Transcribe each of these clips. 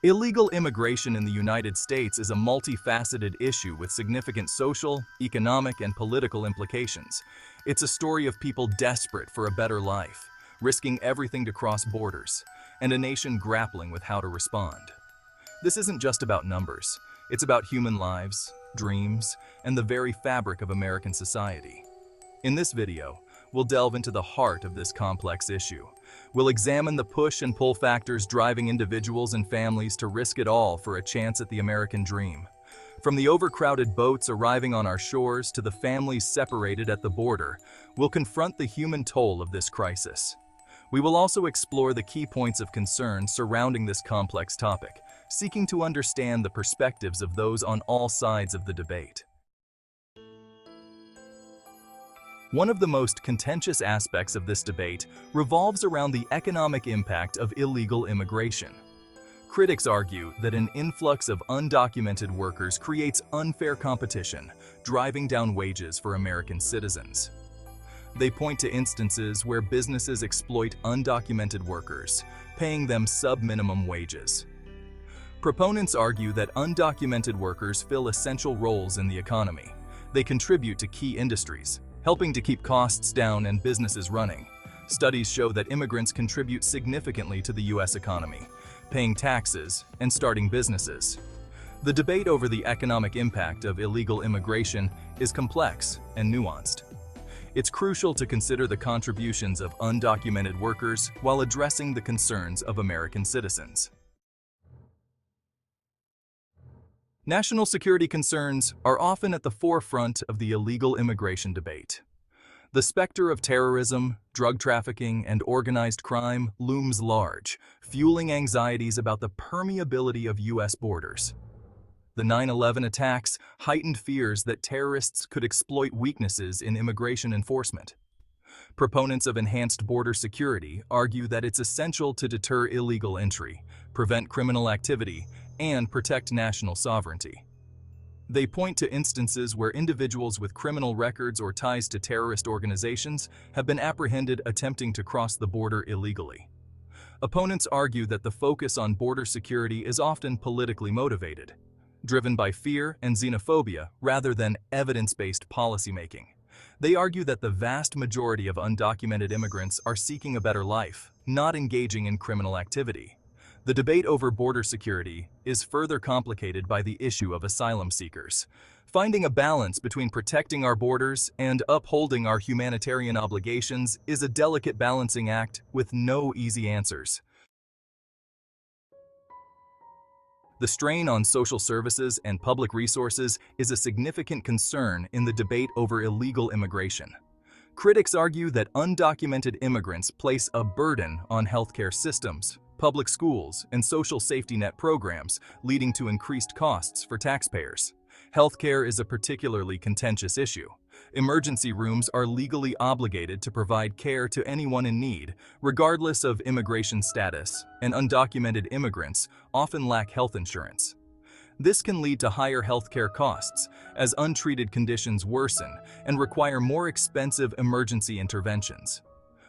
Illegal immigration in the United States is a multifaceted issue with significant social, economic, and political implications. It's a story of people desperate for a better life, risking everything to cross borders, and a nation grappling with how to respond. This isn't just about numbers. It's about human lives, dreams, and the very fabric of American society. In this video, we'll delve into the heart of this complex issue. We'll examine the push and pull factors driving individuals and families to risk it all for a chance at the American dream. From the overcrowded boats arriving on our shores to the families separated at the border, we'll confront the human toll of this crisis. We will also explore the key points of concern surrounding this complex topic, seeking to understand the perspectives of those on all sides of the debate. One of the most contentious aspects of this debate revolves around the economic impact of illegal immigration. Critics argue that an influx of undocumented workers creates unfair competition, driving down wages for American citizens. They point to instances where businesses exploit undocumented workers, paying them sub-minimum wages. Proponents argue that undocumented workers fill essential roles in the economy. They contribute to key industries, helping to keep costs down and businesses running. Studies show that immigrants contribute significantly to the U.S. economy, paying taxes and starting businesses. The debate over the economic impact of illegal immigration is complex and nuanced. It's crucial to consider the contributions of undocumented workers while addressing the concerns of American citizens. National security concerns are often at the forefront of the illegal immigration debate. The specter of terrorism, drug trafficking, and organized crime looms large, fueling anxieties about the permeability of U.S. borders. The 9/11 attacks heightened fears that terrorists could exploit weaknesses in immigration enforcement. Proponents of enhanced border security argue that it's essential to deter illegal entry, prevent criminal activity, and protect national sovereignty. They point to instances where individuals with criminal records or ties to terrorist organizations have been apprehended attempting to cross the border illegally. Opponents argue that the focus on border security is often politically motivated, driven by fear and xenophobia rather than evidence-based policymaking. They argue that the vast majority of undocumented immigrants are seeking a better life, not engaging in criminal activity. The debate over border security is further complicated by the issue of asylum seekers. Finding a balance between protecting our borders and upholding our humanitarian obligations is a delicate balancing act with no easy answers. The strain on social services and public resources is a significant concern in the debate over illegal immigration. Critics argue that undocumented immigrants place a burden on healthcare systems, public schools, and social safety net programs, leading to increased costs for taxpayers. Healthcare is a particularly contentious issue. Emergency rooms are legally obligated to provide care to anyone in need, regardless of immigration status, and undocumented immigrants often lack health insurance. This can lead to higher healthcare costs, as untreated conditions worsen and require more expensive emergency interventions.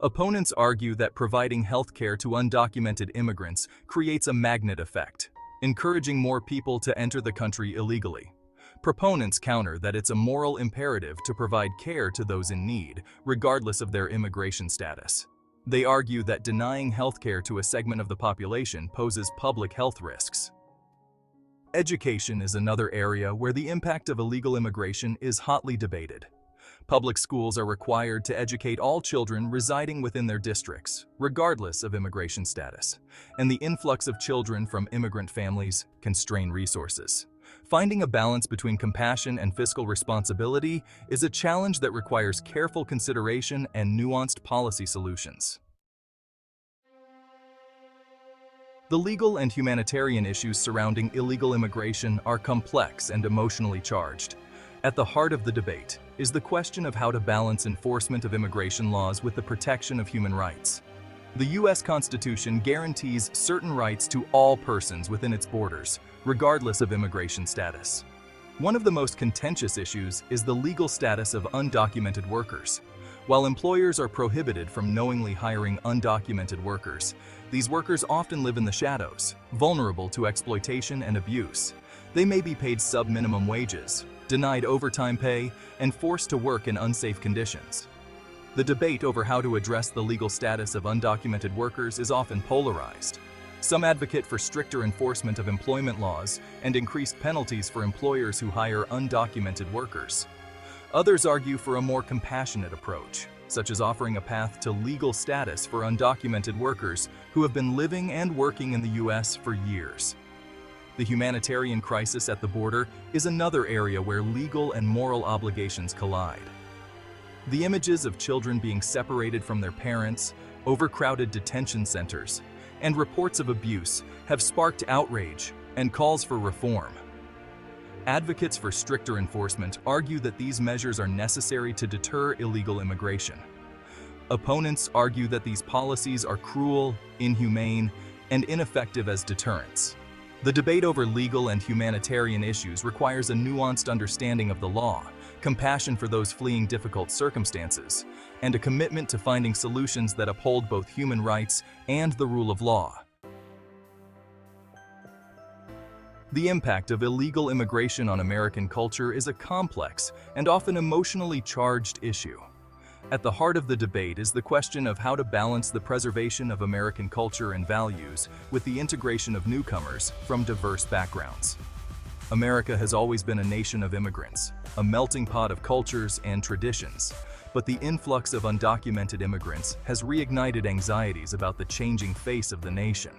Opponents argue that providing health care to undocumented immigrants creates a magnet effect, encouraging more people to enter the country illegally. Proponents counter that it's a moral imperative to provide care to those in need, regardless of their immigration status. They argue that denying health care to a segment of the population poses public health risks. Education is another area where the impact of illegal immigration is hotly debated. Public schools are required to educate all children residing within their districts, regardless of immigration status, and the influx of children from immigrant families can strain resources. Finding a balance between compassion and fiscal responsibility is a challenge that requires careful consideration and nuanced policy solutions. The legal and humanitarian issues surrounding illegal immigration are complex and emotionally charged. At the heart of the debate is the question of how to balance enforcement of immigration laws with the protection of human rights. The U.S. Constitution guarantees certain rights to all persons within its borders, regardless of immigration status. One of the most contentious issues is the legal status of undocumented workers. While employers are prohibited from knowingly hiring undocumented workers, these workers often live in the shadows, vulnerable to exploitation and abuse. They may be paid sub-minimum wages, denied overtime pay, and forced to work in unsafe conditions. The debate over how to address the legal status of undocumented workers is often polarized. Some advocate for stricter enforcement of employment laws and increased penalties for employers who hire undocumented workers. Others argue for a more compassionate approach, such as offering a path to legal status for undocumented workers who have been living and working in the U.S. for years. The humanitarian crisis at the border is another area where legal and moral obligations collide. The images of children being separated from their parents, overcrowded detention centers, and reports of abuse have sparked outrage and calls for reform. Advocates for stricter enforcement argue that these measures are necessary to deter illegal immigration. Opponents argue that these policies are cruel, inhumane, and ineffective as deterrents. The debate over legal and humanitarian issues requires a nuanced understanding of the law, compassion for those fleeing difficult circumstances, and a commitment to finding solutions that uphold both human rights and the rule of law. The impact of illegal immigration on American culture is a complex and often emotionally charged issue. At the heart of the debate is the question of how to balance the preservation of American culture and values with the integration of newcomers from diverse backgrounds. America has always been a nation of immigrants, a melting pot of cultures and traditions, but the influx of undocumented immigrants has reignited anxieties about the changing face of the nation.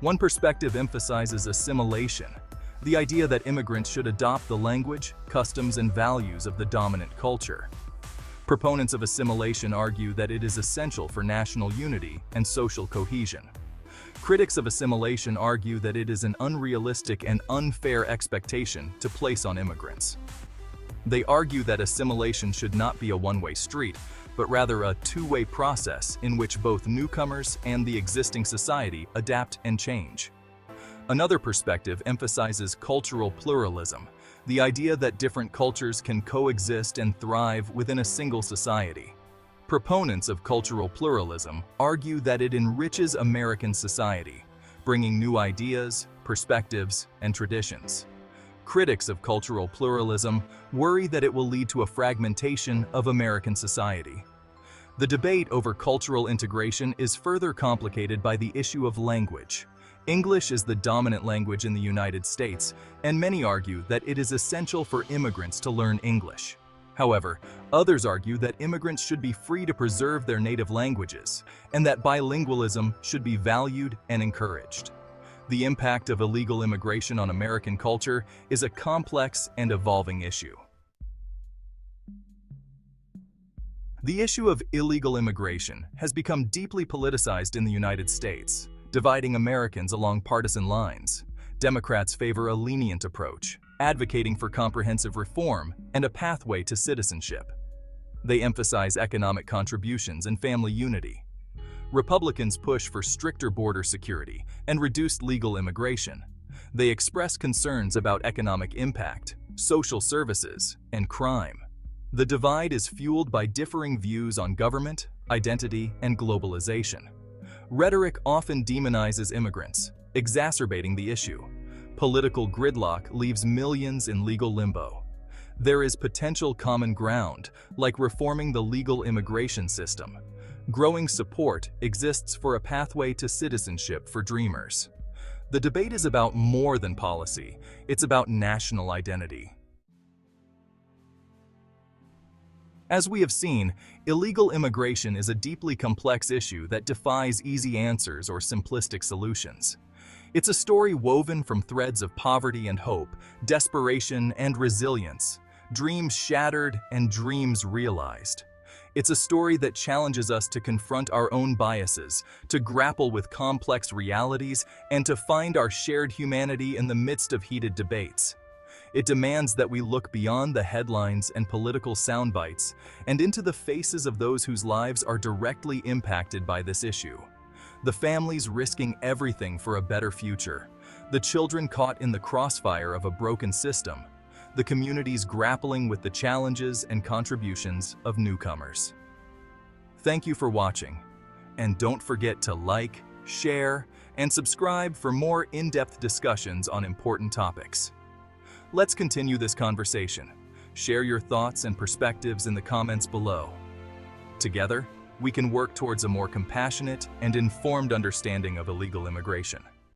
One perspective emphasizes assimilation, the idea that immigrants should adopt the language, customs, and values of the dominant culture. Proponents of assimilation argue that it is essential for national unity and social cohesion. Critics of assimilation argue that it is an unrealistic and unfair expectation to place on immigrants. They argue that assimilation should not be a one-way street, but rather a two-way process in which both newcomers and the existing society adapt and change. Another perspective emphasizes cultural pluralism, the idea that different cultures can coexist and thrive within a single society. Proponents of cultural pluralism argue that it enriches American society, bringing new ideas, perspectives, and traditions. Critics of cultural pluralism worry that it will lead to a fragmentation of American society. The debate over cultural integration is further complicated by the issue of language. English is the dominant language in the United States, and many argue that it is essential for immigrants to learn English. However, others argue that immigrants should be free to preserve their native languages, and that bilingualism should be valued and encouraged. The impact of illegal immigration on American culture is a complex and evolving issue. The issue of illegal immigration has become deeply politicized in the United States, dividing Americans along partisan lines. Democrats favor a lenient approach, advocating for comprehensive reform and a pathway to citizenship. They emphasize economic contributions and family unity. Republicans push for stricter border security and reduced legal immigration. They express concerns about economic impact, social services, and crime. The divide is fueled by differing views on government, identity, and globalization. Rhetoric often demonizes immigrants, exacerbating the issue. Political gridlock leaves millions in legal limbo. There is potential common ground, like reforming the legal immigration system. Growing support exists for a pathway to citizenship for dreamers. The debate is about more than policy, it's about national identity. As we have seen, illegal immigration is a deeply complex issue that defies easy answers or simplistic solutions. It's a story woven from threads of poverty and hope, desperation and resilience, dreams shattered and dreams realized. It's a story that challenges us to confront our own biases, to grapple with complex realities, and to find our shared humanity in the midst of heated debates. It demands that we look beyond the headlines and political soundbites and into the faces of those whose lives are directly impacted by this issue. The families risking everything for a better future, the children caught in the crossfire of a broken system, the communities grappling with the challenges and contributions of newcomers. Thank you for watching, and don't forget to like, share, and subscribe for more in-depth discussions on important topics. Let's continue this conversation. Share your thoughts and perspectives in the comments below. Together, we can work towards a more compassionate and informed understanding of illegal immigration.